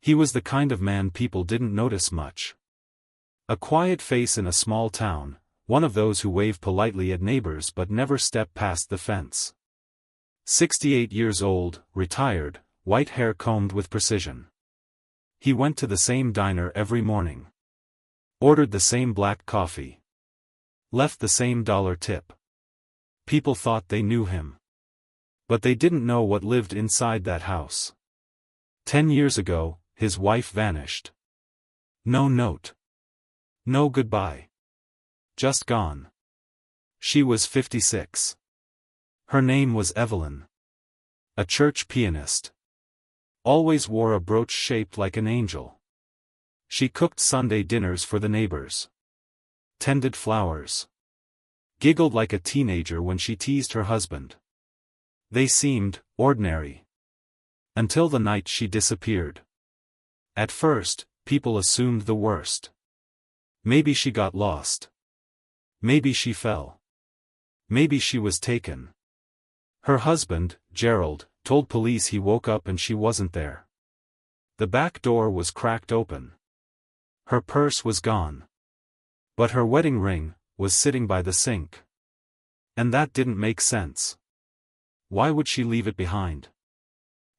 He was the kind of man people didn't notice much. A quiet face in a small town, one of those who wave politely at neighbors but never step past the fence. 68 years old, retired, white hair combed with precision. He went to the same diner every morning. Ordered the same black coffee. Left the same dollar tip. People thought they knew him. But they didn't know what lived inside that house. 10 years ago, his wife vanished. No note. No goodbye. Just gone. She was 56. Her name was Evelyn. A church pianist. Always wore a brooch shaped like an angel. She cooked Sunday dinners for the neighbors. Tended flowers. Giggled like a teenager when she teased her husband. They seemed ordinary. Until the night she disappeared. At first, people assumed the worst. Maybe she got lost. Maybe she fell. Maybe she was taken. Her husband, Gerald, told police he woke up and she wasn't there. The back door was cracked open. Her purse was gone. But her wedding ring was sitting by the sink. And that didn't make sense. Why would she leave it behind?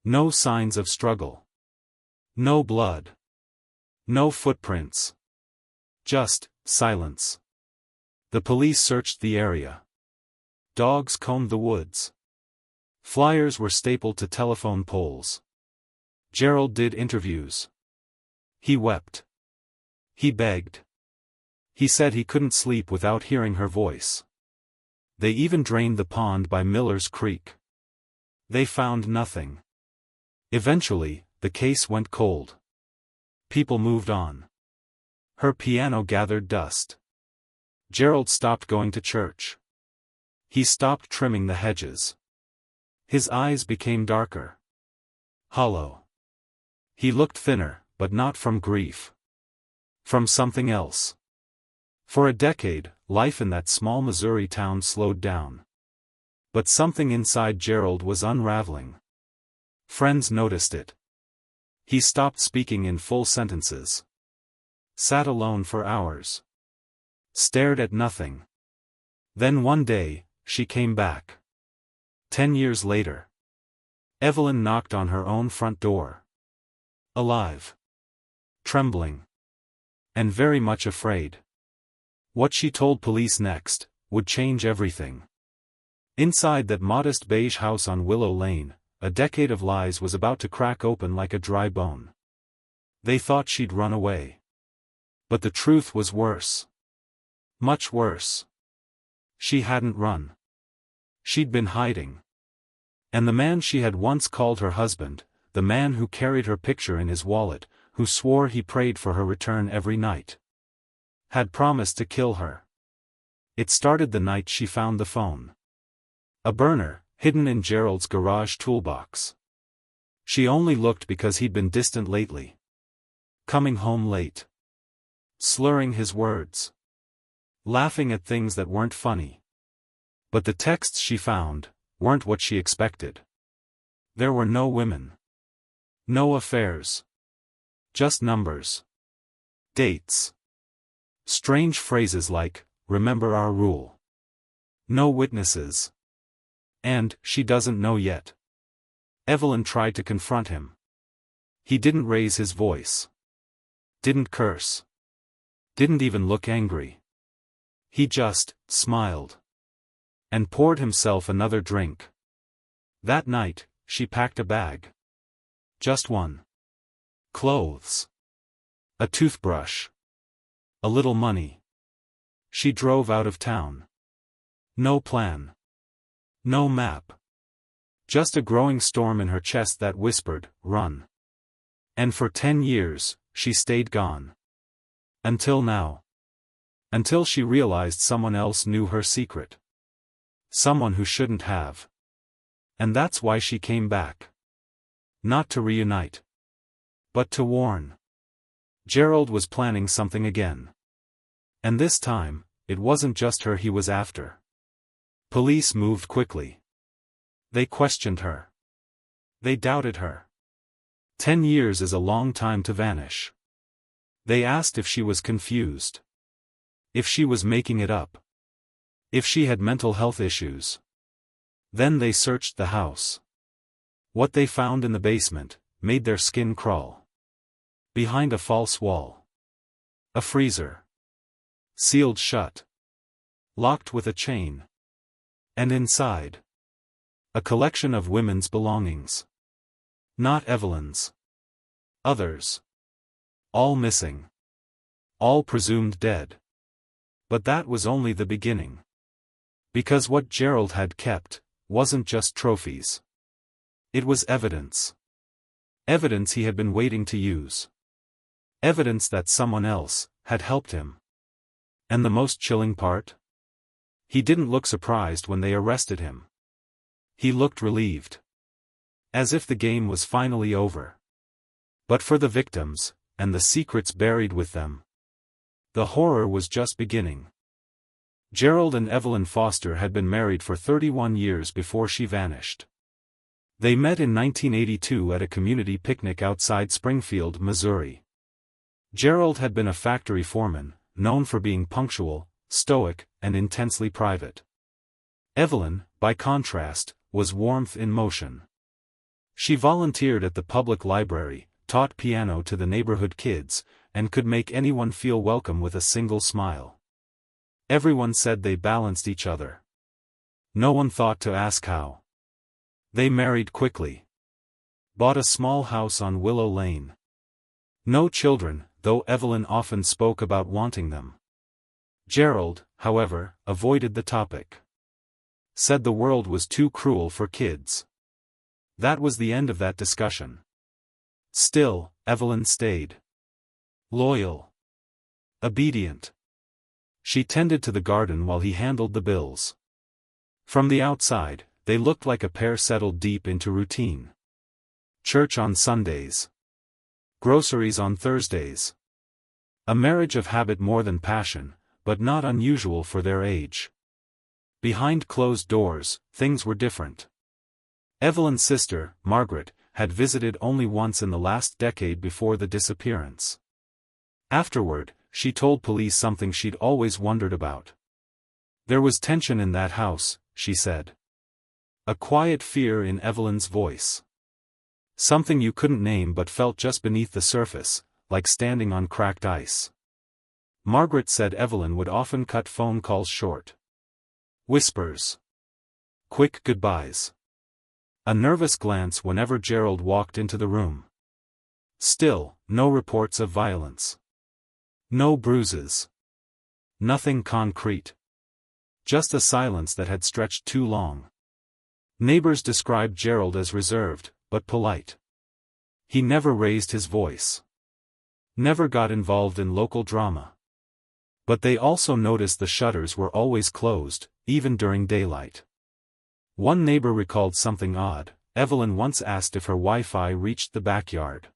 No signs of struggle. No blood. No footprints. Just silence. The police searched the area. Dogs combed the woods. Flyers were stapled to telephone poles. Gerald did interviews. He wept. He begged. He said he couldn't sleep without hearing her voice. They even drained the pond by Miller's Creek. They found nothing. Eventually, the case went cold. People moved on. Her piano gathered dust. Gerald stopped going to church. He stopped trimming the hedges. His eyes became darker. Hollow. He looked thinner, but not from grief. From something else. For a decade, life in that small Missouri town slowed down. But something inside Gerald was unraveling. Friends noticed it. He stopped speaking in full sentences. Sat alone for hours. Stared at nothing. Then one day, she came back. 10 years later. Evelyn knocked on her own front door. Alive. Trembling. And very much afraid. What she told police next would change everything. Inside that modest beige house on Willow Lane, a decade of lies was about to crack open like a dry bone. They thought she'd run away. But the truth was worse. Much worse. She hadn't run. She'd been hiding. And the man she had once called her husband, the man who carried her picture in his wallet, who swore he prayed for her return every night, had promised to kill her. It started the night she found the phone. A burner, hidden in Gerald's garage toolbox. She only looked because he'd been distant lately. Coming home late. Slurring his words. Laughing at things that weren't funny. But the texts she found weren't what she expected. There were no women. No affairs. Just numbers. Dates. Strange phrases like, "Remember our rule." No witnesses. And, "She doesn't know yet." Evelyn tried to confront him. He didn't raise his voice. Didn't curse. Didn't even look angry. He just smiled. And poured himself another drink. That night, she packed a bag. Just one. Clothes. A toothbrush. A little money. She drove out of town. No plan. No map. Just a growing storm in her chest that whispered, "Run." And for 10 years, she stayed gone. Until now. Until she realized someone else knew her secret. Someone who shouldn't have. And that's why she came back. Not to reunite. But to warn. Gerald was planning something again. And this time, it wasn't just her he was after. Police moved quickly. They questioned her. They doubted her. 10 years is a long time to vanish. They asked if she was confused. If she was making it up. If she had mental health issues. Then they searched the house. What they found in the basement made their skin crawl. Behind a false wall. A freezer. Sealed shut. Locked with a chain. And inside. A collection of women's belongings. Not Evelyn's. Others. All missing. All presumed dead. But that was only the beginning. Because what Gerald had kept wasn't just trophies. It was evidence. Evidence he had been waiting to use. Evidence that someone else had helped him. And the most chilling part? He didn't look surprised when they arrested him. He looked relieved. As if the game was finally over. But for the victims, and the secrets buried with them, the horror was just beginning. Gerald and Evelyn Foster had been married for 31 years before she vanished. They met in 1982 at a community picnic outside Springfield, Missouri. Gerald had been a factory foreman, known for being punctual, stoic, and intensely private. Evelyn, by contrast, was warmth in motion. She volunteered at the public library, taught piano to the neighborhood kids, and could make anyone feel welcome with a single smile. Everyone said they balanced each other. No one thought to ask how. They married quickly. Bought a small house on Willow Lane. No children, though Evelyn often spoke about wanting them. Gerald, however, avoided the topic. Said the world was too cruel for kids. That was the end of that discussion. Still, Evelyn stayed. Loyal. Obedient. She tended to the garden while he handled the bills. From the outside, they looked like a pair settled deep into routine. Church on Sundays. Groceries on Thursdays. A marriage of habit more than passion, but not unusual for their age. Behind closed doors, things were different. Evelyn's sister, Margaret, had visited only once in the last decade before the disappearance. Afterward, she told police something she'd always wondered about. There was tension in that house, she said. A quiet fear in Evelyn's voice. Something you couldn't name but felt just beneath the surface, like standing on cracked ice. Margaret said Evelyn would often cut phone calls short. Whispers. Quick goodbyes. A nervous glance whenever Gerald walked into the room. Still, no reports of violence. No bruises. Nothing concrete. Just a silence that had stretched too long. Neighbors described Gerald as reserved, but polite. He never raised his voice. Never got involved in local drama. But they also noticed the shutters were always closed, even during daylight. One neighbor recalled something odd. Evelyn once asked if her Wi-Fi reached the backyard.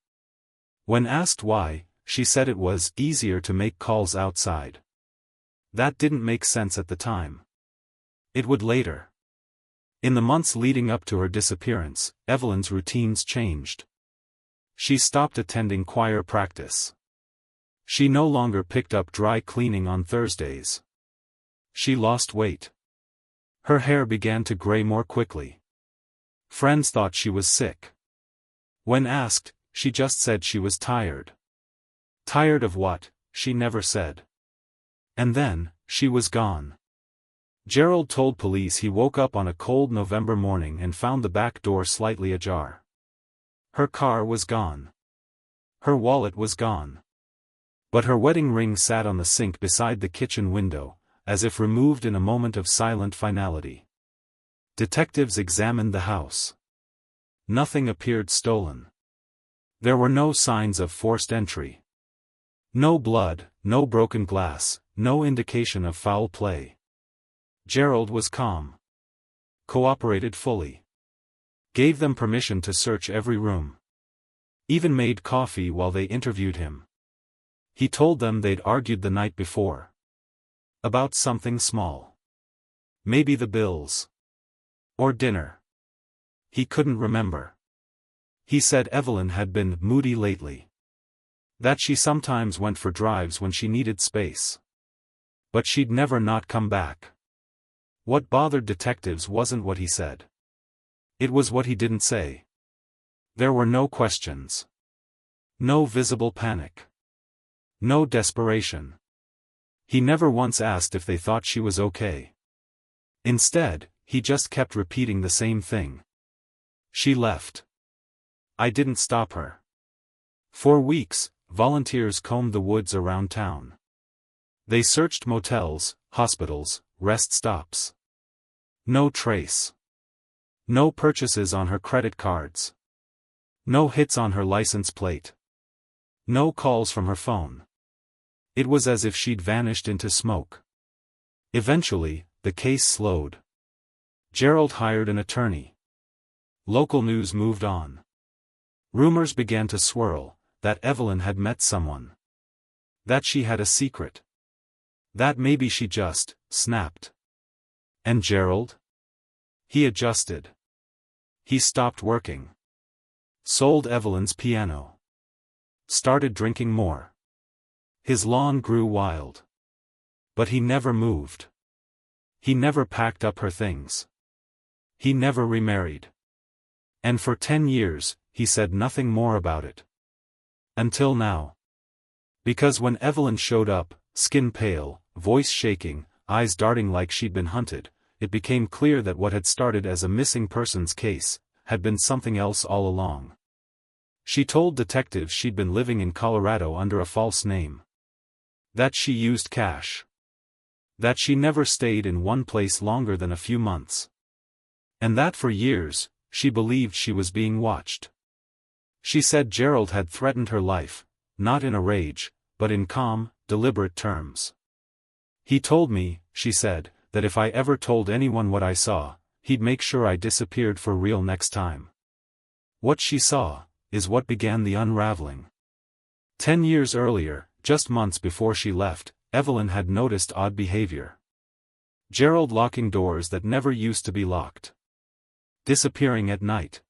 When asked why, she said it was easier to make calls outside. That didn't make sense at the time. It would later. In the months leading up to her disappearance, Evelyn's routines changed. She stopped attending choir practice. She no longer picked up dry cleaning on Thursdays. She lost weight. Her hair began to gray more quickly. Friends thought she was sick. When asked, she just said she was tired. Tired of what, she never said. And then, she was gone. Gerald told police he woke up on a cold November morning and found the back door slightly ajar. Her car was gone. Her wallet was gone. But her wedding ring sat on the sink beside the kitchen window, as if removed in a moment of silent finality. Detectives examined the house. Nothing appeared stolen. There were no signs of forced entry. No blood, no broken glass, no indication of foul play. Gerald was calm. Cooperated fully. Gave them permission to search every room. Even made coffee while they interviewed him. He told them they'd argued the night before. About something small. Maybe the bills. Or dinner. He couldn't remember. He said Evelyn had been moody lately. That she sometimes went for drives when she needed space. But she'd never not come back. What bothered detectives wasn't what he said. It was what he didn't say. There were no questions. No visible panic. No desperation. He never once asked if they thought she was okay. Instead, he just kept repeating the same thing. She left. I didn't stop her. For weeks, volunteers combed the woods around town. They searched motels, hospitals, rest stops. No trace. No purchases on her credit cards. No hits on her license plate. No calls from her phone. It was as if she'd vanished into smoke. Eventually, the case slowed. Gerald hired an attorney. Local news moved on. Rumors began to swirl, that Evelyn had met someone. That she had a secret. That maybe she just snapped. And Gerald? He adjusted. He stopped working. Sold Evelyn's piano. Started drinking more. His lawn grew wild. But he never moved. He never packed up her things. He never remarried. And for 10 years, he said nothing more about it. Until now. Because when Evelyn showed up, skin pale, voice shaking, eyes darting like she'd been hunted, it became clear that what had started as a missing persons case had been something else all along. She told detectives she'd been living in Colorado under a false name. That she used cash. That she never stayed in one place longer than a few months. And that for years, she believed she was being watched. She said Gerald had threatened her life, not in a rage, but in calm, deliberate terms. He told me, she said, that if I ever told anyone what I saw, he'd make sure I disappeared for real next time. What she saw is what began the unraveling. 10 years earlier, just months before she left, Evelyn had noticed odd behavior. Gerald locking doors that never used to be locked. Disappearing at night.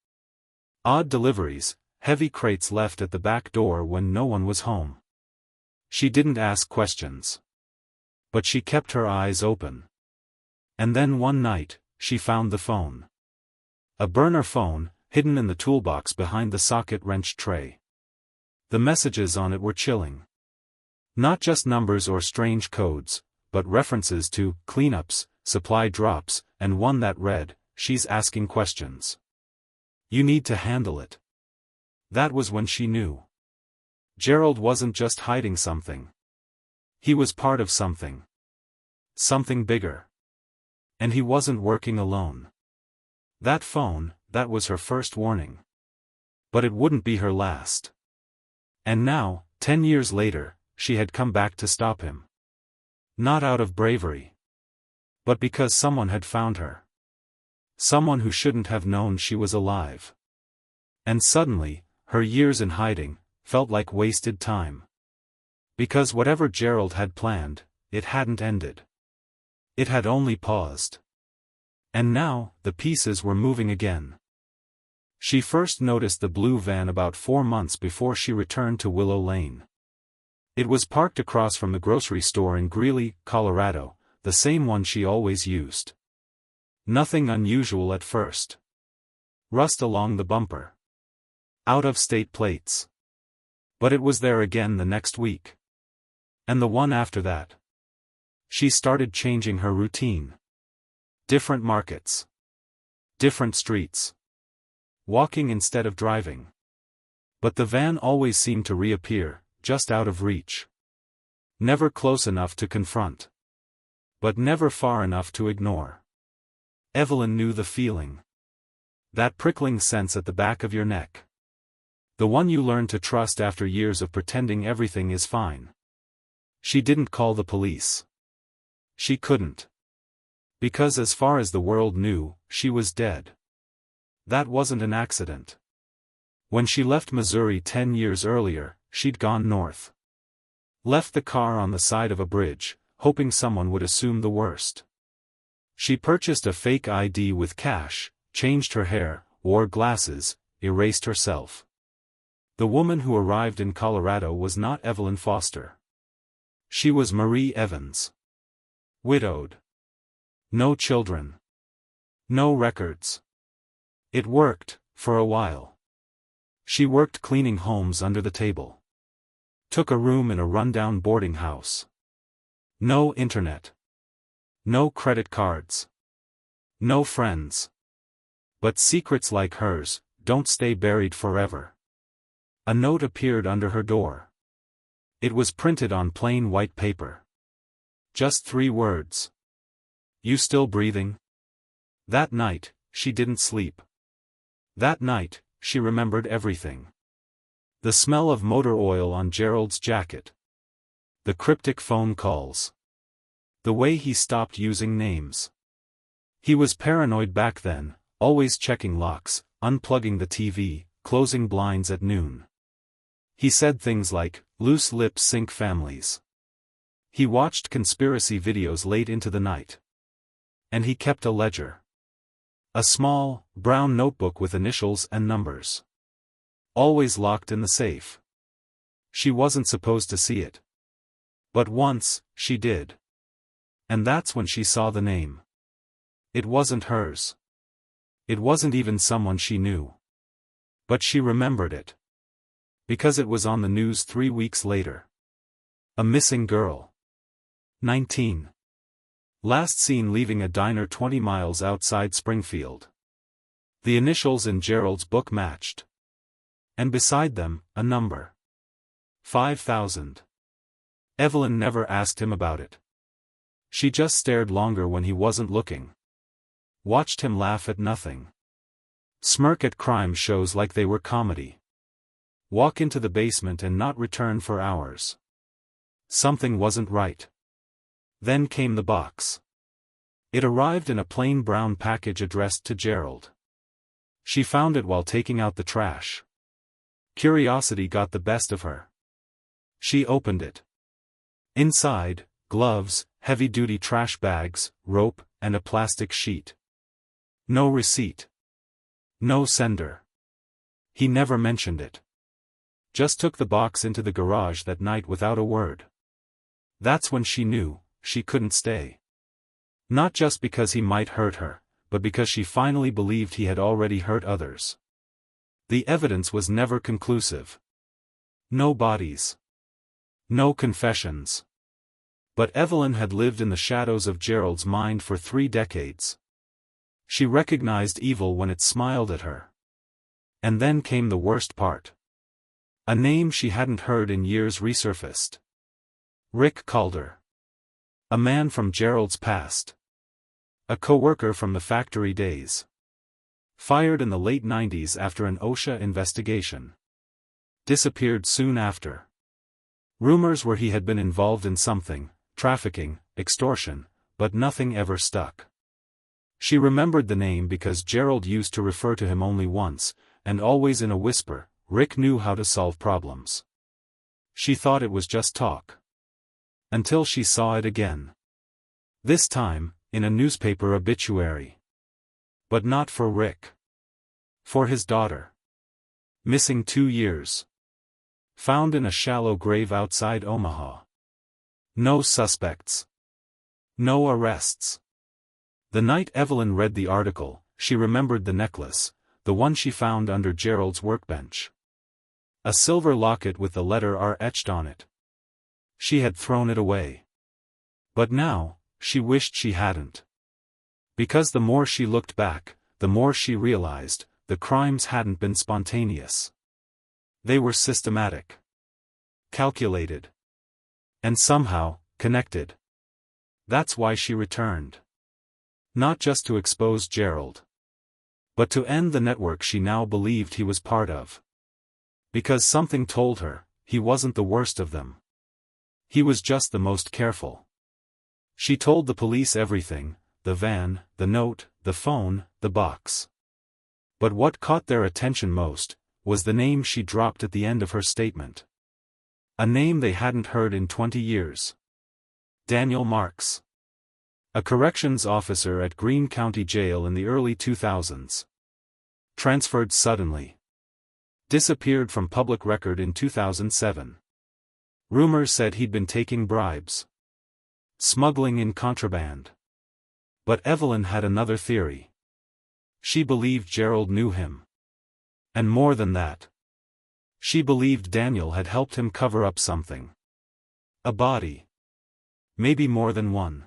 Odd deliveries, heavy crates left at the back door when no one was home. She didn't ask questions. But she kept her eyes open. And then one night, she found the phone. A burner phone, hidden in the toolbox behind the socket wrench tray. The messages on it were chilling. Not just numbers or strange codes, but references to cleanups, supply drops, and one that read, "She's asking questions. You need to handle it." That was when she knew. Gerald wasn't just hiding something. He was part of something. Something bigger. And he wasn't working alone. That phone, that was her first warning. But it wouldn't be her last. And now, 10 years later, she had come back to stop him. Not out of bravery. But because someone had found her. Someone who shouldn't have known she was alive. And suddenly, her years in hiding felt like wasted time. Because whatever Gerald had planned, it hadn't ended. It had only paused. And now, the pieces were moving again. She first noticed the blue van about 4 months before she returned to Willow Lane. It was parked across from the grocery store in Greeley, Colorado, the same one she always used. Nothing unusual at first. Rust along the bumper. Out-of-state plates. But it was there again the next week. And the one after that. She started changing her routine. Different markets. Different streets. Walking instead of driving. But the van always seemed to reappear, just out of reach. Never close enough to confront. But never far enough to ignore. Evelyn knew the feeling. That prickling sense at the back of your neck. The one you learn to trust after years of pretending everything is fine. She didn't call the police. She couldn't. Because as far as the world knew, she was dead. That wasn't an accident. When she left Missouri 10 years earlier, she'd gone north. Left the car on the side of a bridge, hoping someone would assume the worst. She purchased a fake ID with cash, changed her hair, wore glasses, erased herself. The woman who arrived in Colorado was not Evelyn Foster. She was Marie Evans. Widowed. No children. No records. It worked, for a while. She worked cleaning homes under the table. Took a room in a rundown boarding house. No internet. No credit cards. No friends. But secrets like hers don't stay buried forever. A note appeared under her door. It was printed on plain white paper. Just 3 words. You still breathing? That night, she didn't sleep. That night, she remembered everything. The smell of motor oil on Gerald's jacket. The cryptic phone calls. The way he stopped using names. He was paranoid back then, always checking locks, unplugging the TV, closing blinds at noon. He said things like, "Loose lips sink families." He watched conspiracy videos late into the night. And he kept a ledger. A small, brown notebook with initials and numbers. Always locked in the safe. She wasn't supposed to see it. But once, she did. And that's when she saw the name. It wasn't hers. It wasn't even someone she knew. But she remembered it. Because it was on the news 3 weeks later. A missing girl. 19. Last seen leaving a diner 20 miles outside Springfield. The initials in Gerald's book matched. And beside them, a number. 5,000. Evelyn never asked him about it. She just stared longer when he wasn't looking. Watched him laugh at nothing. Smirk at crime shows like they were comedy. Walk into the basement and not return for hours. Something wasn't right. Then came the box. It arrived in a plain brown package addressed to Gerald. She found it while taking out the trash. Curiosity got the best of her. She opened it. Inside, gloves, heavy-duty trash bags, rope, and a plastic sheet. No receipt. No sender. He never mentioned it. Just took the box into the garage that night without a word. That's when she knew, she couldn't stay. Not just because he might hurt her, but because she finally believed he had already hurt others. The evidence was never conclusive. No bodies. No confessions. But Evelyn had lived in the shadows of Gerald's mind for 3 decades. She recognized evil when it smiled at her. And then came the worst part. A name she hadn't heard in years resurfaced. Rick Calder. A man from Gerald's past. A co-worker from the factory days. Fired in the late 90s after an OSHA investigation. Disappeared soon after. Rumors were he had been involved in something, trafficking, extortion, but nothing ever stuck. She remembered the name because Gerald used to refer to him only once, and always in a whisper. Rick knew how to solve problems. She thought it was just talk. Until she saw it again. This time, in a newspaper obituary. But not for Rick. For his daughter. Missing 2 years. Found in a shallow grave outside Omaha. No suspects. No arrests. The night Evelyn read the article, she remembered the necklace, the one she found under Gerald's workbench. A silver locket with the letter R etched on it. She had thrown it away. But now, she wished she hadn't. Because the more she looked back, the more she realized, the crimes hadn't been spontaneous. They were systematic. Calculated. And somehow, connected. That's why she returned. Not just to expose Gerald. But to end the network she now believed he was part of. Because something told her, he wasn't the worst of them. He was just the most careful. She told the police everything, the van, the note, the phone, the box. But what caught their attention most, was the name she dropped at the end of her statement. A name they hadn't heard in 20 years. Daniel Marks. A corrections officer at Greene County Jail in the early 2000s. Transferred suddenly. Disappeared from public record in 2007. Rumors said he'd been taking bribes. Smuggling in contraband. But Evelyn had another theory. She believed Gerald knew him. And more than that. She believed Daniel had helped him cover up something. A body. Maybe more than one.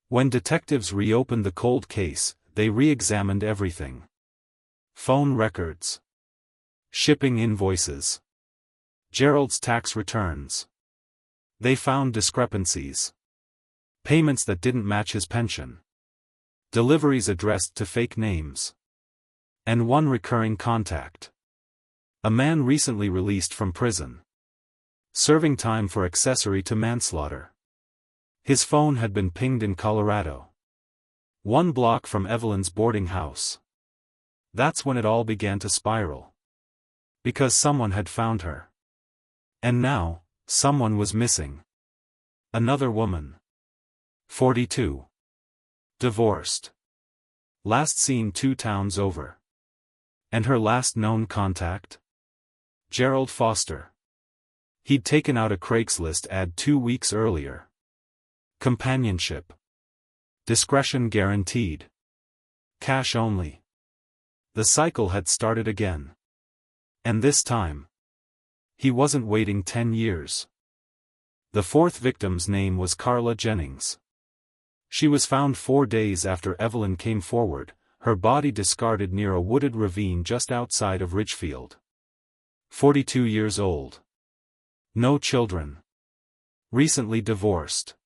When detectives reopened the cold case, they re-examined everything. Phone records. Shipping invoices. Gerald's tax returns. They found discrepancies. Payments that didn't match his pension. Deliveries addressed to fake names. And one recurring contact. A man recently released from prison. Serving time for accessory to manslaughter. His phone had been pinged in Colorado. 1 block from Evelyn's boarding house. That's when it all began to spiral. Because someone had found her. And now, someone was missing. Another woman. 42. Divorced. Last seen 2 towns over. And her last known contact? Gerald Foster. He'd taken out a Craigslist ad 2 weeks earlier. Companionship. Discretion guaranteed. Cash only. The cycle had started again. And this time, he wasn't waiting 10 years. The 4th victim's name was Carla Jennings. She was found 4 days after Evelyn came forward, her body discarded near a wooded ravine just outside of Ridgefield. 42 years old. No children. Recently divorced.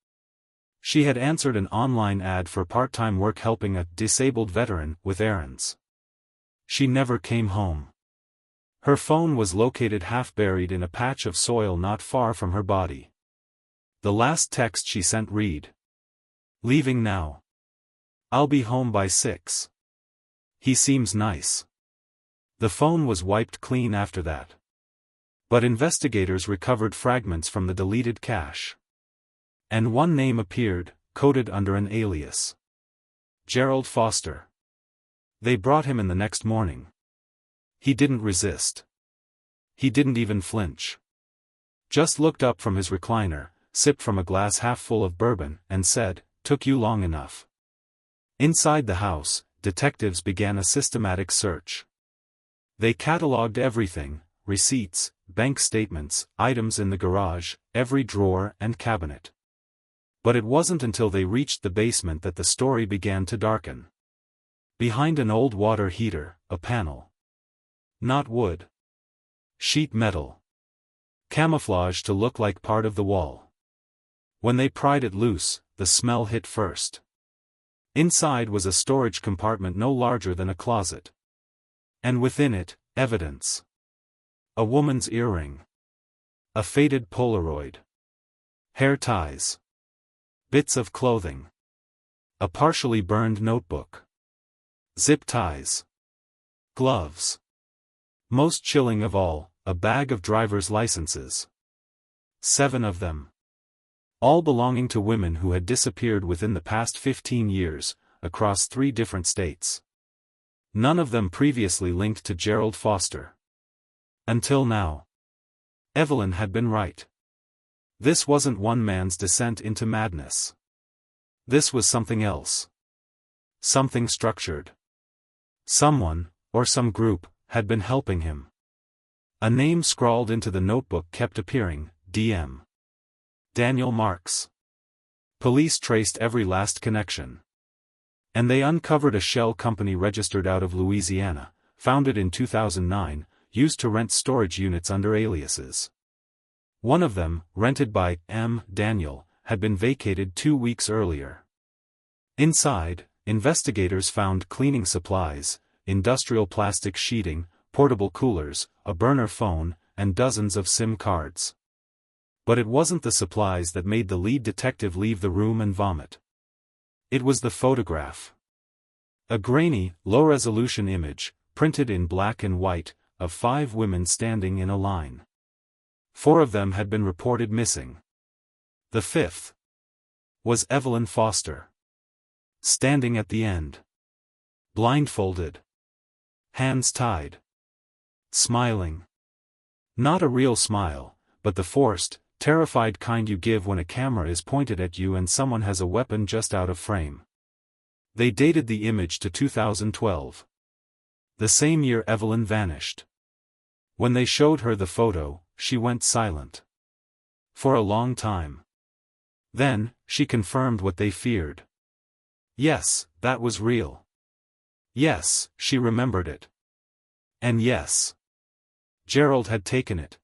She had answered an online ad for part-time work helping a disabled veteran with errands. She never came home. Her phone was located half buried in a patch of soil not far from her body. The last text she sent read. Leaving now. I'll be home by 6. He seems nice. The phone was wiped clean after that. But investigators recovered fragments from the deleted cache. And one name appeared, coded under an alias. Gerald Foster. They brought him in the next morning. He didn't resist. He didn't even flinch. Just looked up from his recliner, sipped from a glass half full of bourbon, and said, "Took you long enough." Inside the house, detectives began a systematic search. They catalogued everything, receipts, bank statements, items in the garage, every drawer and cabinet. But it wasn't until they reached the basement that the story began to darken. Behind an old water heater, a panel. Not wood. Sheet metal. Camouflaged to look like part of the wall. When they pried it loose, the smell hit first. Inside was a storage compartment no larger than a closet. And within it, evidence. A woman's earring. A faded Polaroid. Hair ties. Bits of clothing. A partially burned notebook. Zip ties. Gloves. Most chilling of all, a bag of driver's licenses. 7 of them. All belonging to women who had disappeared within the past 15 years, across 3 different states. None of them previously linked to Gerald Foster. Until now. Evelyn had been right. This wasn't one man's descent into madness. This was something else. Something structured. Someone, or some group, had been helping him. A name scrawled into the notebook kept appearing, DM. Daniel Marks. Police traced every last connection. And they uncovered a shell company registered out of Louisiana, founded in 2009, used to rent storage units under aliases. One of them, rented by M. Daniel, had been vacated 2 weeks earlier. Inside, investigators found cleaning supplies, industrial plastic sheeting, portable coolers, a burner phone, and dozens of SIM cards. But it wasn't the supplies that made the lead detective leave the room and vomit. It was the photograph. A grainy, low-resolution image, printed in black and white, of 5 women standing in a line. 4 of them had been reported missing. The 5th was Evelyn Foster. Standing at the end. Blindfolded. Hands tied. Smiling. Not a real smile, but the forced, terrified kind you give when a camera is pointed at you and someone has a weapon just out of frame. They dated the image to 2012. The same year Evelyn vanished. When they showed her the photo, she went silent. For a long time. Then, she confirmed what they feared. Yes, that was real. Yes, she remembered it. And yes, Gerald had taken it.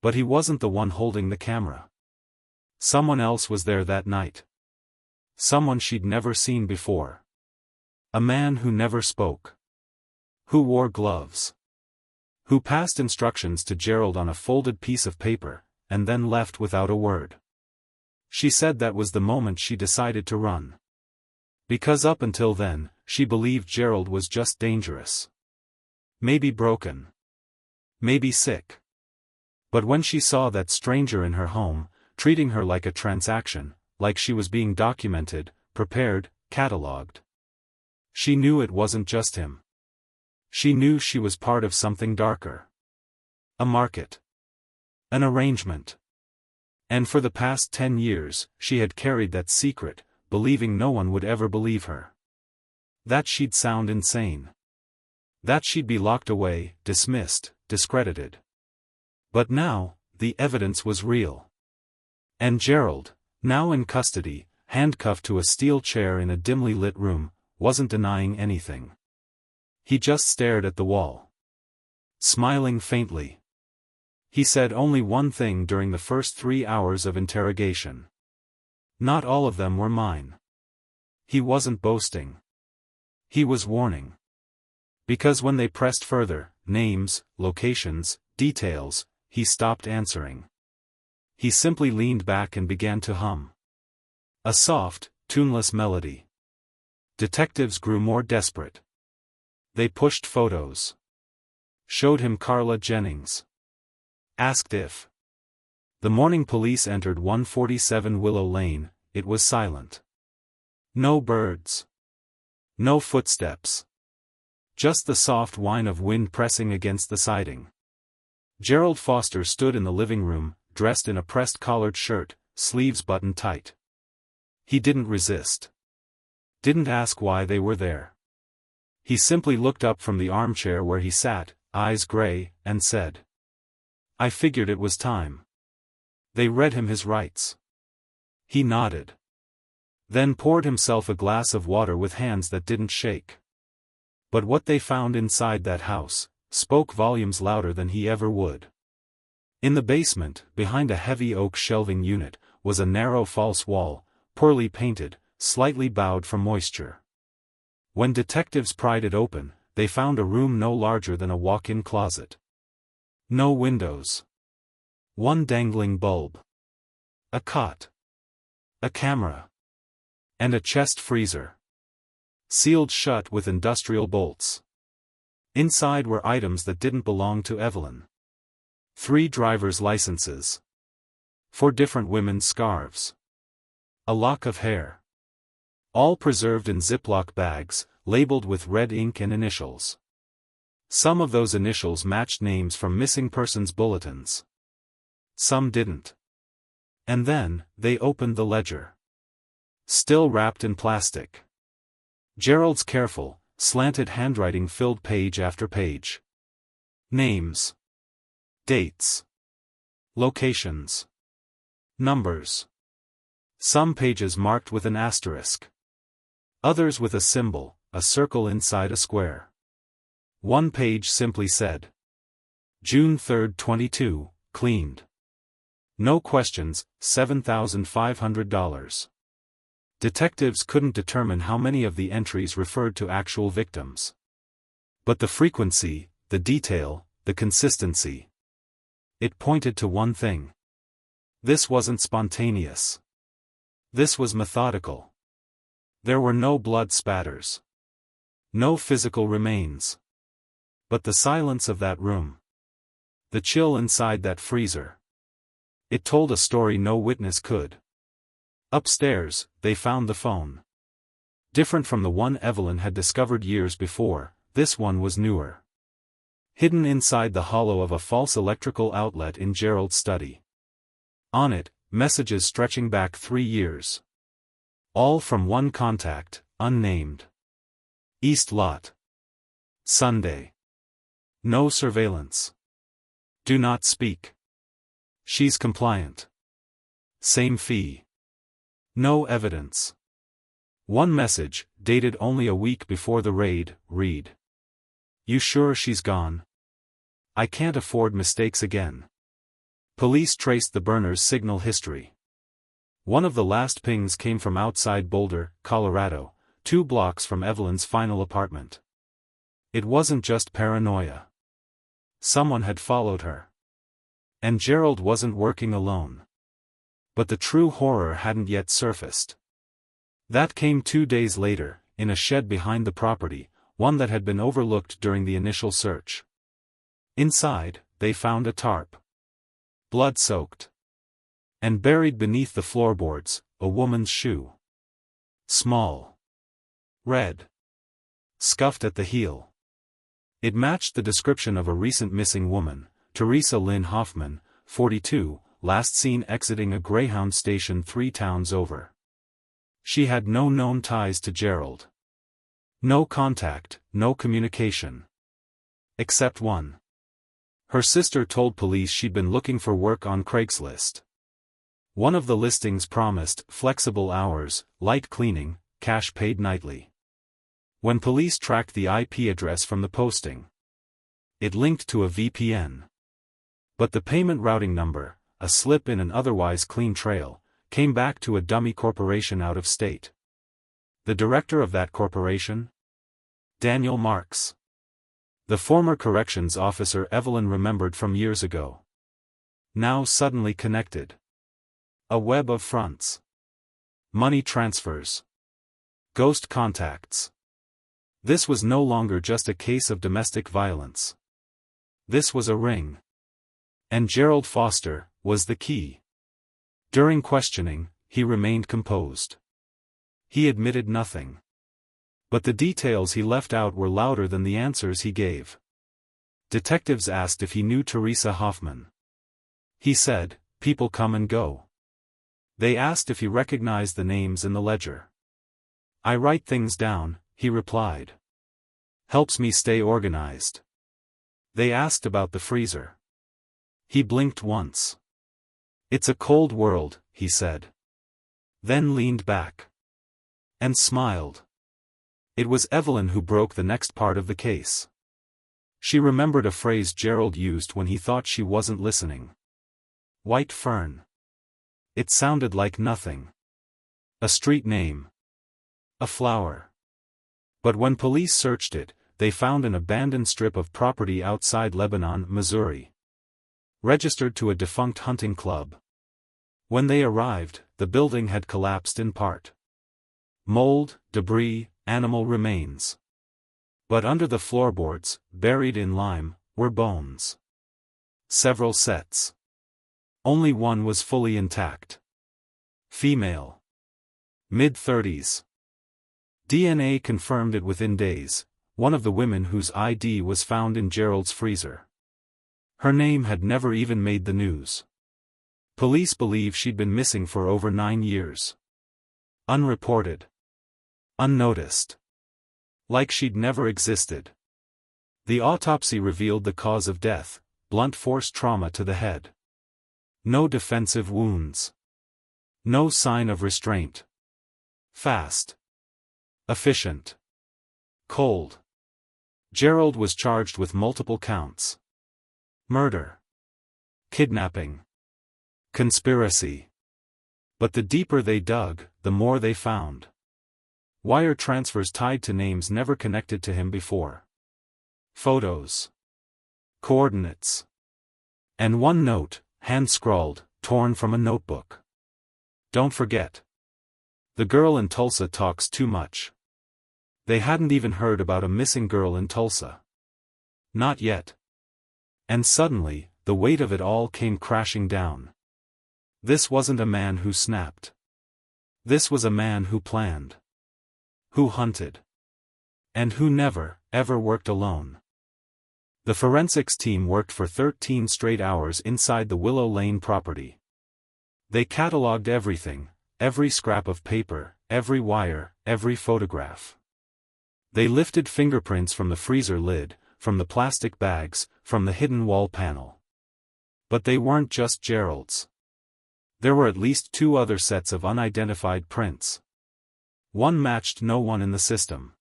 But he wasn't the one holding the camera. Someone else was there that night. Someone she'd never seen before. A man who never spoke. Who wore gloves. Who passed instructions to Gerald on a folded piece of paper, and then left without a word. She said that was the moment she decided to run. Because up until then, she believed Gerald was just dangerous. Maybe broken. Maybe sick. But when she saw that stranger in her home, treating her like a transaction, like she was being documented, prepared, catalogued, she knew it wasn't just him. She knew she was part of something darker. A market. An arrangement. And for the past 10 years, she had carried that secret, believing no one would ever believe her. That she'd sound insane. That she'd be locked away, dismissed, discredited. But now, the evidence was real. And Gerald, now in custody, handcuffed to a steel chair in a dimly lit room, wasn't denying anything. He just stared at the wall. Smiling faintly. He said only one thing during the first 3 hours of interrogation. Not all of them were mine. He wasn't boasting. He was warning. Because when they pressed further, names, locations, details, he stopped answering. He simply leaned back and began to hum. A soft, tuneless melody. Detectives grew more desperate. They pushed photos. Showed him Carla Jennings. Asked if the morning police entered 147 Willow Lane, it was silent. No birds. No footsteps. Just the soft whine of wind pressing against the siding. Gerald Foster stood in the living room, dressed in a pressed collared shirt, sleeves buttoned tight. He didn't resist. Didn't ask why they were there. He simply looked up from the armchair where he sat, eyes gray, and said, "I figured it was time." They read him his rights. He nodded. Then poured himself a glass of water with hands that didn't shake. But what they found inside that house spoke volumes louder than he ever would. In the basement, behind a heavy oak shelving unit, was a narrow false wall, poorly painted, slightly bowed from moisture. When detectives pried it open, they found a room no larger than a walk-in closet. No windows. One dangling bulb. A cot. A camera. And a chest freezer. Sealed shut with industrial bolts. Inside were items that didn't belong to Evelyn. 3 driver's licenses. 4 different women's scarves. A lock of hair. All preserved in Ziploc bags, labeled with red ink and initials. Some of those initials matched names from missing persons bulletins. Some didn't. And then, they opened the ledger. Still wrapped in plastic. Gerald's careful, slanted handwriting filled page after page. Names. Dates. Locations. Numbers. Some pages marked with an asterisk. Others with a symbol, a circle inside a square. One page simply said, June 3, 22, cleaned. No questions, $7,500. Detectives couldn't determine how many of the entries referred to actual victims. But the frequency, the detail, the consistency. It pointed to one thing. This wasn't spontaneous. This was methodical. There were no blood spatters. No physical remains. But the silence of that room. The chill inside that freezer. It told a story no witness could. Upstairs, they found the phone. Different from the one Evelyn had discovered years before, this one was newer. hidden inside the hollow of a false electrical outlet in Gerald's study. On it, messages stretching back 3 years. All from one contact, unnamed. East Lot. Sunday. No surveillance. Do not speak. She's compliant. Same fee. No evidence. One message, dated only a week before the raid, read. You sure she's gone? I can't afford mistakes again. Police traced the burner's signal history. One of the last pings came from outside Boulder, Colorado, 2 blocks from Evelyn's final apartment. It wasn't just paranoia. Someone had followed her. And Gerald wasn't working alone. But the true horror hadn't yet surfaced. That came 2 days later, in a shed behind the property, one that had been overlooked during the initial search. Inside, they found a tarp. Blood-soaked. And buried beneath the floorboards, a woman's shoe. Small. Red. Scuffed at the heel. It matched the description of a recent missing woman, Teresa Lynn Hoffman, 42, last seen exiting a Greyhound station 3 towns over. She had no known ties to Gerald. No contact, no communication. Except one. Her sister told police she'd been looking for work on Craigslist. One of the listings promised flexible hours, light cleaning, cash paid nightly. When police tracked the IP address from the posting, it linked to a VPN. But the payment routing number, a slip in an otherwise clean trail, came back to a dummy corporation out of state. The director of that corporation? Daniel Marks. The former corrections officer Evelyn remembered from years ago. Now suddenly connected. A web of fronts. Money transfers. Ghost contacts. This was no longer just a case of domestic violence. This was a ring. And Gerald Foster was the key. During questioning, he remained composed. He admitted nothing. But the details he left out were louder than the answers he gave. Detectives asked if he knew Teresa Hoffman. He said, people come and go. They asked if he recognized the names in the ledger. I write things down, he replied. Helps me stay organized. They asked about the freezer. He blinked once. It's a cold world, he said. Then leaned back. And smiled. It was Evelyn who broke the next part of the case. She remembered a phrase Gerald used when he thought she wasn't listening. White fern. It sounded like nothing. A street name. A flower. But when police searched it, they found an abandoned strip of property outside Lebanon, Missouri. Registered to a defunct hunting club. When they arrived, the building had collapsed in part. Mold, debris, animal remains. But under the floorboards, buried in lime, were bones. Several sets. Only one was fully intact. Female. Mid-30s. DNA confirmed it within days, one of the women whose ID was found in Gerald's freezer. Her name had never even made the news. Police believe she'd been missing for over 9 years. Unreported. Unnoticed. Like she'd never existed. The autopsy revealed the cause of death, blunt force trauma to the head. No defensive wounds. No sign of restraint. Fast. Efficient. Cold. Gerald was charged with multiple counts. Murder. Kidnapping. Conspiracy. But the deeper they dug, the more they found. Wire transfers tied to names never connected to him before. Photos. Coordinates. And one note, hand-scrawled, torn from a notebook. Don't forget. The girl in Tulsa talks too much. They hadn't even heard about a missing girl in Tulsa. Not yet. And suddenly, the weight of it all came crashing down. This wasn't a man who snapped. This was a man who planned. Who hunted. And who never, ever worked alone. The forensics team worked for 13 straight hours inside the Willow Lane property. They catalogued everything, every scrap of paper, every wire, every photograph. They lifted fingerprints from the freezer lid, from the plastic bags, from the hidden wall panel. But they weren't just Gerald's. There were at least 2 other sets of unidentified prints. One matched no one in the system.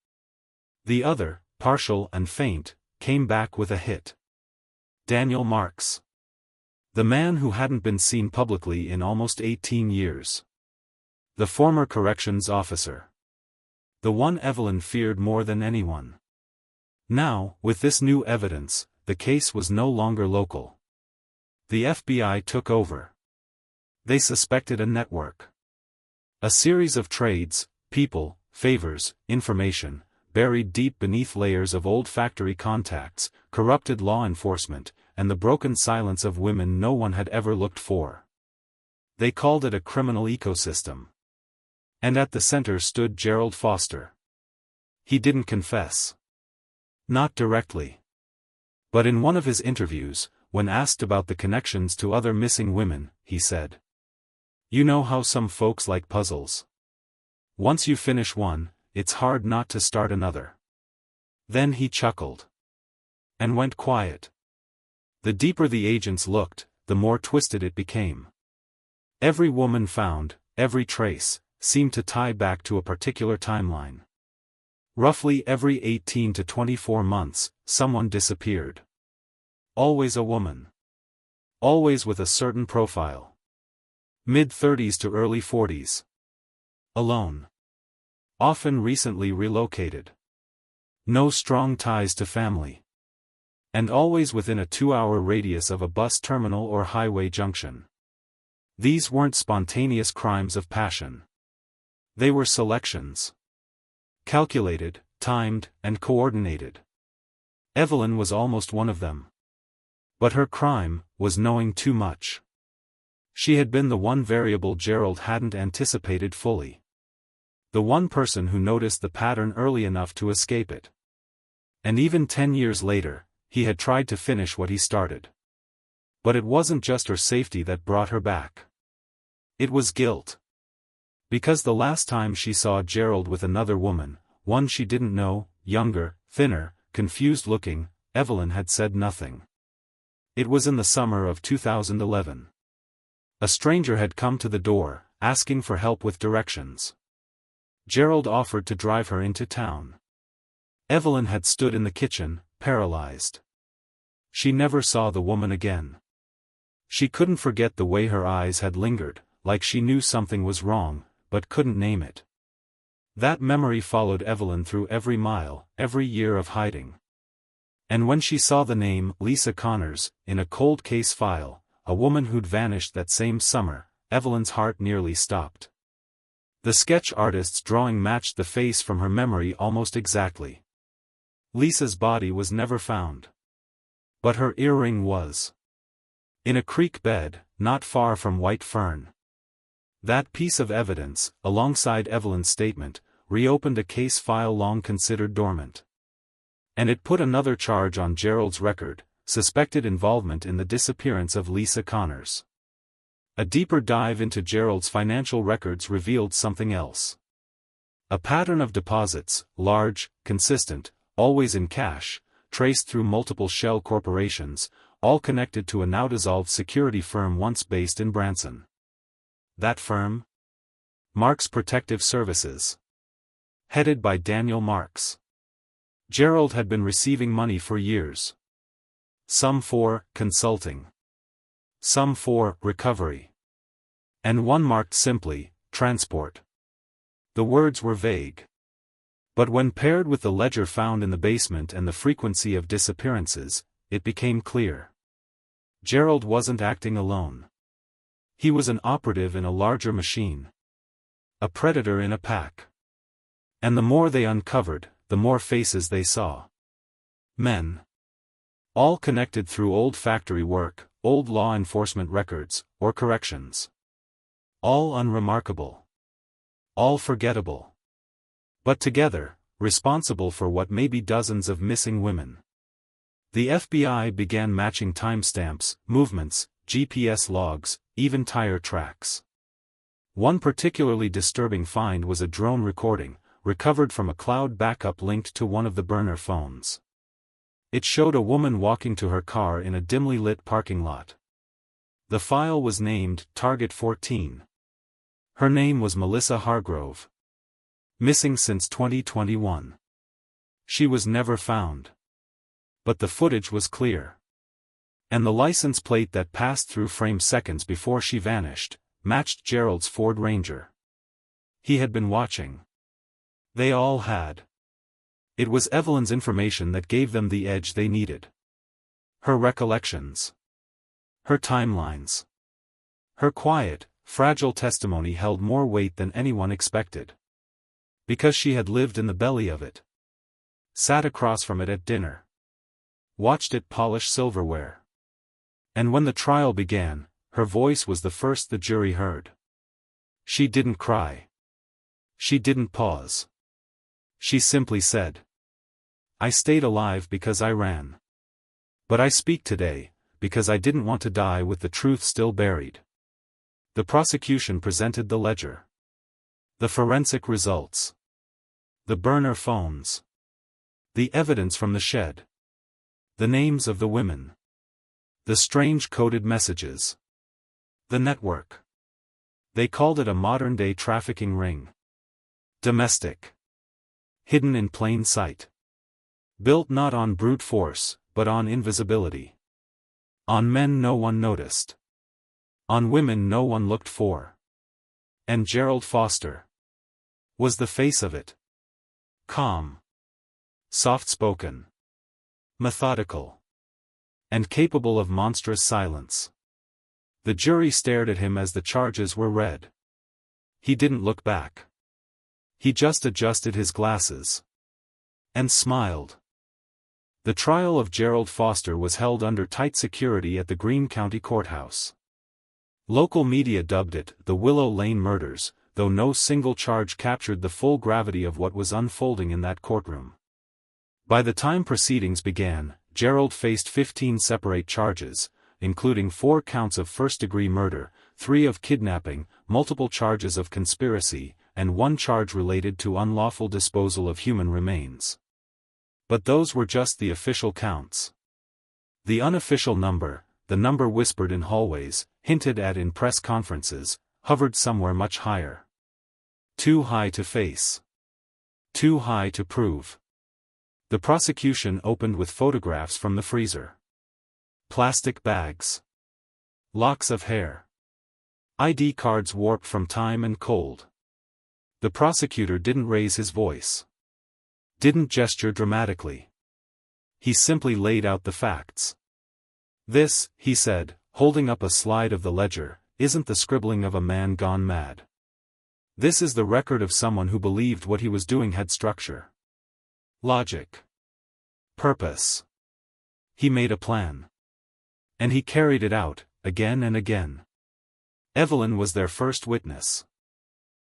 The other, partial and faint, came back with a hit. Daniel Marks. The man who hadn't been seen publicly in almost 18 years. The former corrections officer. The one Evelyn feared more than anyone. Now, with this new evidence, the case was no longer local. The FBI took over. They suspected a network. A series of trades, people, favors, information, buried deep beneath layers of old factory contacts, corrupted law enforcement, and the broken silence of women no one had ever looked for. They called it a criminal ecosystem. And at the center stood Gerald Foster. He didn't confess. Not directly. But in one of his interviews, when asked about the connections to other missing women, he said, "You know how some folks like puzzles? Once you finish one, it's hard not to start another." Then he chuckled. And went quiet. The deeper the agents looked, the more twisted it became. Every woman found, every trace, seemed to tie back to a particular timeline. Roughly every 18 to 24 months, someone disappeared. Always a woman. Always with a certain profile. Mid-30s to early 40s. Alone. Often recently relocated. No strong ties to family. And always within a 2-hour radius of a bus terminal or highway junction. These weren't spontaneous crimes of passion. They were selections. Calculated, timed, and coordinated. Evelyn was almost one of them. But her crime was knowing too much. She had been the one variable Gerald hadn't anticipated fully. The one person who noticed the pattern early enough to escape it. And even 10 years later, he had tried to finish what he started. But it wasn't just her safety that brought her back. It was guilt. Because the last time she saw Gerald with another woman, one she didn't know, younger, thinner, confused-looking, Evelyn had said nothing. It was in the summer of 2011. A stranger had come to the door, asking for help with directions. Gerald offered to drive her into town. Evelyn had stood in the kitchen, paralyzed. She never saw the woman again. She couldn't forget the way her eyes had lingered, like she knew something was wrong, but couldn't name it. That memory followed Evelyn through every mile, every year of hiding. And when she saw the name, Lisa Connors, in a cold case file, a woman who'd vanished that same summer, Evelyn's heart nearly stopped. The sketch artist's drawing matched the face from her memory almost exactly. Lisa's body was never found. But her earring was. In a creek bed, not far from White Fern. That piece of evidence, alongside Evelyn's statement, reopened a case file long considered dormant. And it put another charge on Gerald's record, suspected involvement in the disappearance of Lisa Connors. A deeper dive into Gerald's financial records revealed something else. A pattern of deposits, large, consistent, always in cash, traced through multiple shell corporations, all connected to a now-dissolved security firm once based in Branson. That firm? Marks Protective Services. Headed by Daniel Marks. Gerald had been receiving money for years. Some for consulting. Some for recovery. And one marked simply, transport. The words were vague. But when paired with the ledger found in the basement and the frequency of disappearances, it became clear. Gerald wasn't acting alone. He was an operative in a larger machine. A predator in a pack. And the more they uncovered, the more faces they saw. Men. All connected through old factory work, old law enforcement records, or corrections. All unremarkable. All forgettable. But together, responsible for what may be dozens of missing women. The FBI began matching timestamps, movements, GPS logs, even tire tracks. One particularly disturbing find was a drone recording, recovered from a cloud backup linked to one of the burner phones. It showed a woman walking to her car in a dimly lit parking lot. The file was named Target 14. Her name was Melissa Hargrove. Missing since 2021. She was never found. But the footage was clear. And the license plate that passed through frame seconds before she vanished, matched Gerald's Ford Ranger. He had been watching. They all had. It was Evelyn's information that gave them the edge they needed. Her recollections. Her timelines. Her quiet, fragile testimony held more weight than anyone expected. Because she had lived in the belly of it. Sat across from it at dinner. Watched it polish silverware. And when the trial began, her voice was the first the jury heard. She didn't cry. She didn't pause. She simply said, "I stayed alive because I ran. But I speak today, because I didn't want to die with the truth still buried." The prosecution presented the ledger. The forensic results. The burner phones. The evidence from the shed. The names of the women. The strange coded messages. The network. They called it a modern-day trafficking ring. Domestic. Hidden in plain sight. Built not on brute force, but on invisibility. On men no one noticed. On women no one looked for. And Gerald Foster was the face of it. Calm. Soft-spoken. Methodical. And capable of monstrous silence. The jury stared at him as the charges were read. He didn't look back. He just adjusted his glasses. And smiled. The trial of Gerald Foster was held under tight security at the Greene County Courthouse. Local media dubbed it the Willow Lane Murders, though no single charge captured the full gravity of what was unfolding in that courtroom. By the time proceedings began, Gerald faced 15 separate charges, including 4 counts of first-degree murder, 3 of kidnapping, multiple charges of conspiracy, and 1 charge related to unlawful disposal of human remains. But those were just the official counts. The unofficial number, the number whispered in hallways, hinted at in press conferences, hovered somewhere much higher. Too high to face. Too high to prove. The prosecution opened with photographs from the freezer. Plastic bags. Locks of hair. ID cards warped from time and cold. The prosecutor didn't raise his voice. Didn't gesture dramatically. He simply laid out the facts. "This," he said, holding up a slide of the ledger, "isn't the scribbling of a man gone mad. This is the record of someone who believed what he was doing had structure. Logic. Purpose. He made a plan. And he carried it out, again and again." Evelyn was their first witness.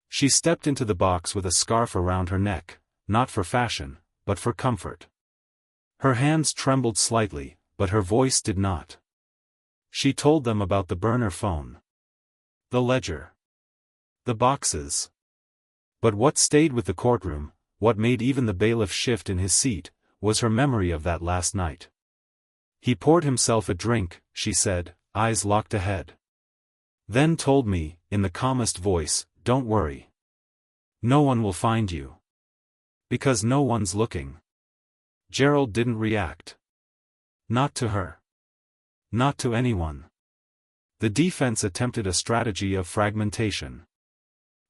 She stepped into the box with a scarf around her neck, not for fashion, but for comfort. Her hands trembled slightly, but her voice did not. She told them about the burner phone. The ledger. The boxes. But what stayed with the courtroom, what made even the bailiff shift in his seat, was her memory of that last night. "He poured himself a drink," she said, eyes locked ahead. "Then told me, in the calmest voice, 'Don't worry. No one will find you. Because no one's looking.'" Gerald didn't react. Not to her. Not to anyone. The defense attempted a strategy of fragmentation.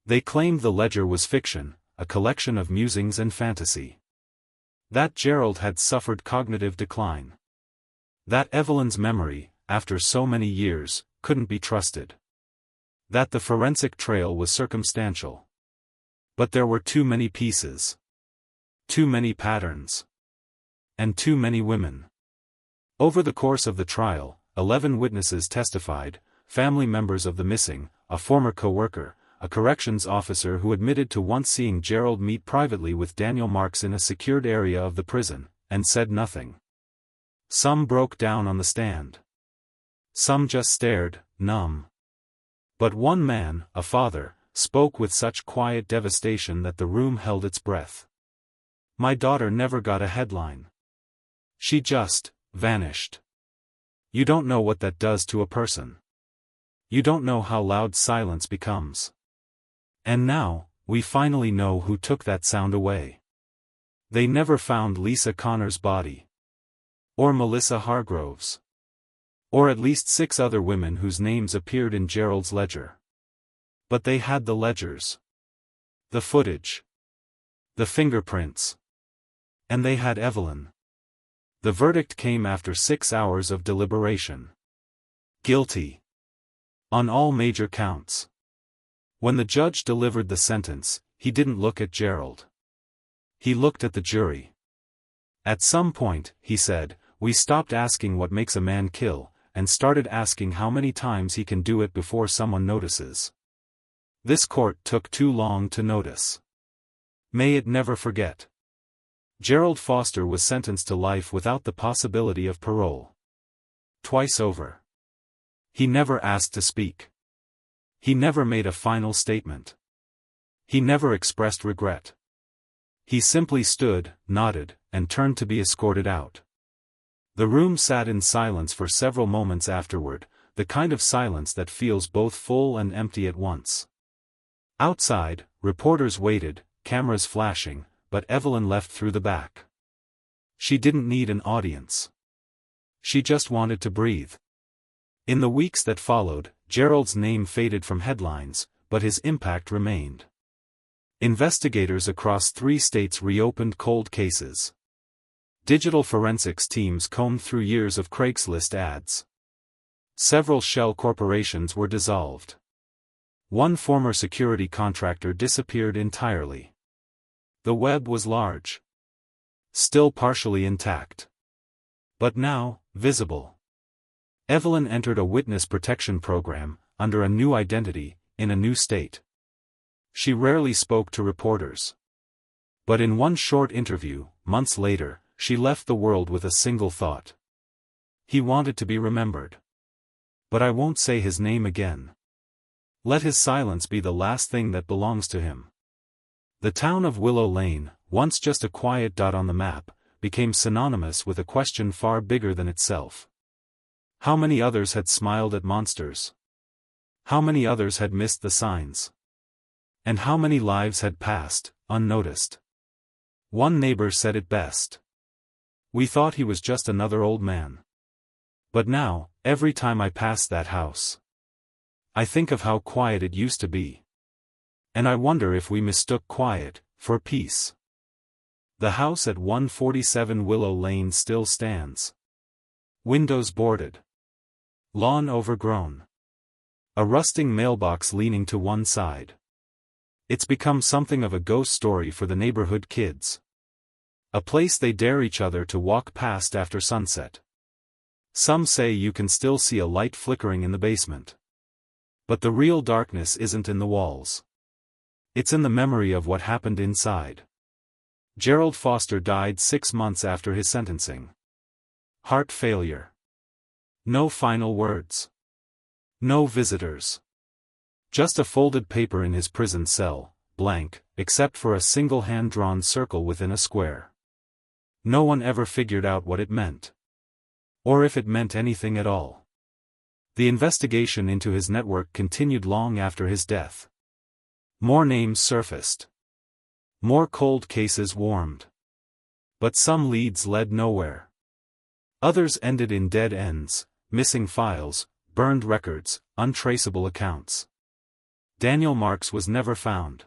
They claimed the ledger was fiction, a collection of musings and fantasy. That Gerald had suffered cognitive decline. That Evelyn's memory, after so many years, couldn't be trusted. That the forensic trail was circumstantial. But there were too many pieces. Too many patterns. And too many women. Over the course of the trial, 11 witnesses testified, family members of the missing, a former co-worker, a corrections officer who admitted to once seeing Gerald meet privately with Daniel Marks in a secured area of the prison, and said nothing. Some broke down on the stand. Some just stared, numb. But one man, a father, spoke with such quiet devastation that the room held its breath. "My daughter never got a headline. She just vanished. You don't know what that does to a person. You don't know how loud silence becomes. And now, we finally know who took that sound away." They never found Lisa Connor's body. Or Melissa Hargrove's. Or at least 6 other women whose names appeared in Gerald's ledger. But they had the ledgers. The footage. The fingerprints. And they had Evelyn. The verdict came after 6 hours of deliberation. Guilty. On all major counts. When the judge delivered the sentence, he didn't look at Gerald. He looked at the jury. "At some point," he said, "we stopped asking what makes a man kill, and started asking how many times he can do it before someone notices. This court took too long to notice. May it never forget." Gerald Foster was sentenced to life without the possibility of parole. Twice over. He never asked to speak. He never made a final statement. He never expressed regret. He simply stood, nodded, and turned to be escorted out. The room sat in silence for several moments afterward, the kind of silence that feels both full and empty at once. Outside, reporters waited, cameras flashing, but Evelyn left through the back. She didn't need an audience. She just wanted to breathe. In the weeks that followed, Gerald's name faded from headlines, but his impact remained. Investigators across 3 states reopened cold cases. Digital forensics teams combed through years of Craigslist ads. Several shell corporations were dissolved. One former security contractor disappeared entirely. The web was large. Still partially intact. But now, visible. Evelyn entered a witness protection program, under a new identity, in a new state. She rarely spoke to reporters. But in one short interview, months later, she left the world with a single thought. He wanted to be remembered. But I won't say his name again. Let his silence be the last thing that belongs to him. The town of Willow Lane, once just a quiet dot on the map, became synonymous with a question far bigger than itself. How many others had smiled at monsters? How many others had missed the signs? And how many lives had passed, unnoticed? One neighbor said it best. "We thought he was just another old man. But now, every time I pass that house, I think of how quiet it used to be. And I wonder if we mistook quiet for peace." The house at 147 Willow Lane still stands. Windows boarded. Lawn overgrown. A rusting mailbox leaning to one side. It's become something of a ghost story for the neighborhood kids. A place they dare each other to walk past after sunset. Some say you can still see a light flickering in the basement. But the real darkness isn't in the walls. It's in the memory of what happened inside. Gerald Foster died 6 months after his sentencing. Heart failure. No final words. No visitors. Just a folded paper in his prison cell, blank, except for a single hand-drawn circle within a square. No one ever figured out what it meant. Or if it meant anything at all. The investigation into his network continued long after his death. More names surfaced. More cold cases warmed. But some leads led nowhere. Others ended in dead ends, missing files, burned records, untraceable accounts. Daniel Marks was never found.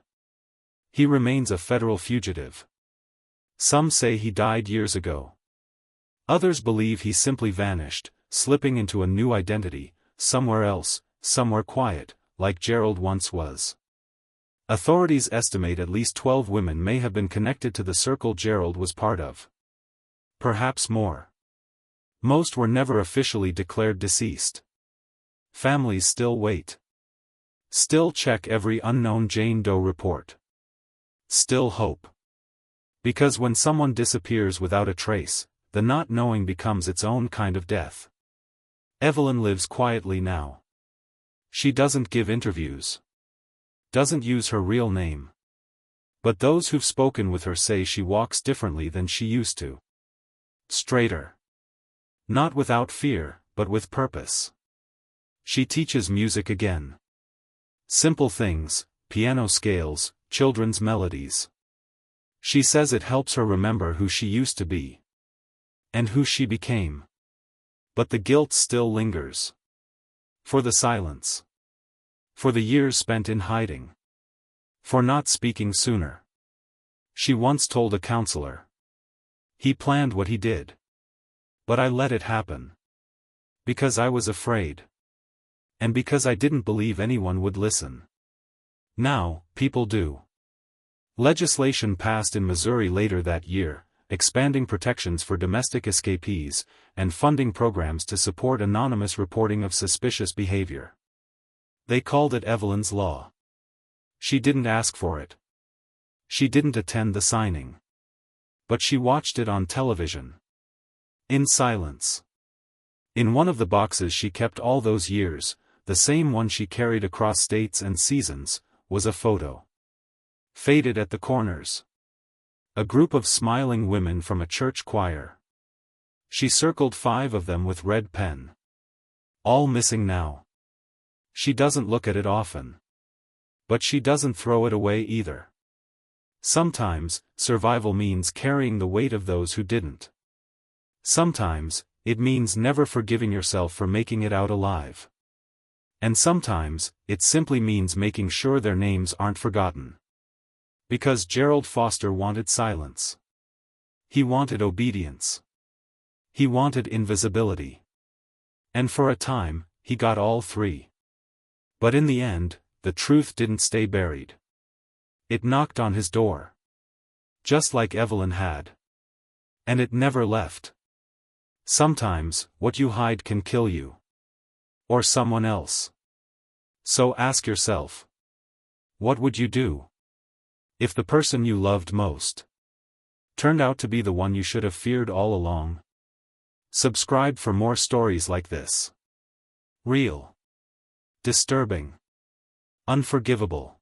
He remains a federal fugitive. Some say he died years ago. Others believe he simply vanished, slipping into a new identity, somewhere else, somewhere quiet, like Gerald once was. Authorities estimate at least 12 women may have been connected to the circle Gerald was part of. Perhaps more. Most were never officially declared deceased. Families still wait. Still check every unknown Jane Doe report. Still hope. Because when someone disappears without a trace, the not knowing becomes its own kind of death. Evelyn lives quietly now. She doesn't give interviews. Doesn't use her real name. But those who've spoken with her say she walks differently than she used to. Straighter. Not without fear, but with purpose. She teaches music again. Simple things, piano scales, children's melodies. She says it helps her remember who she used to be. And who she became. But the guilt still lingers. For the silence. For the years spent in hiding. For not speaking sooner. She once told a counselor. He planned what he did. But I let it happen. Because I was afraid. And because I didn't believe anyone would listen. Now, people do. Legislation passed in Missouri later that year, expanding protections for domestic escapees, and funding programs to support anonymous reporting of suspicious behavior. They called it Evelyn's Law. She didn't ask for it. She didn't attend the signing. But she watched it on television. In silence. In one of the boxes she kept all those years, the same one she carried across states and seasons, was a photo. Faded at the corners. A group of smiling women from a church choir. She circled 5 of them with red pen. All missing now. She doesn't look at it often. But she doesn't throw it away either. Sometimes, survival means carrying the weight of those who didn't. Sometimes, it means never forgiving yourself for making it out alive. And sometimes, it simply means making sure their names aren't forgotten. Because Gerald Foster wanted silence. He wanted obedience. He wanted invisibility. And for a time, he got all 3. But in the end, the truth didn't stay buried. It knocked on his door. Just like Evelyn had. And it never left. Sometimes, what you hide can kill you. Or someone else. So ask yourself. What would you do? If the person you loved most turned out to be the one you should have feared all along? Subscribe for more stories like this. Real. Disturbing. Unforgivable.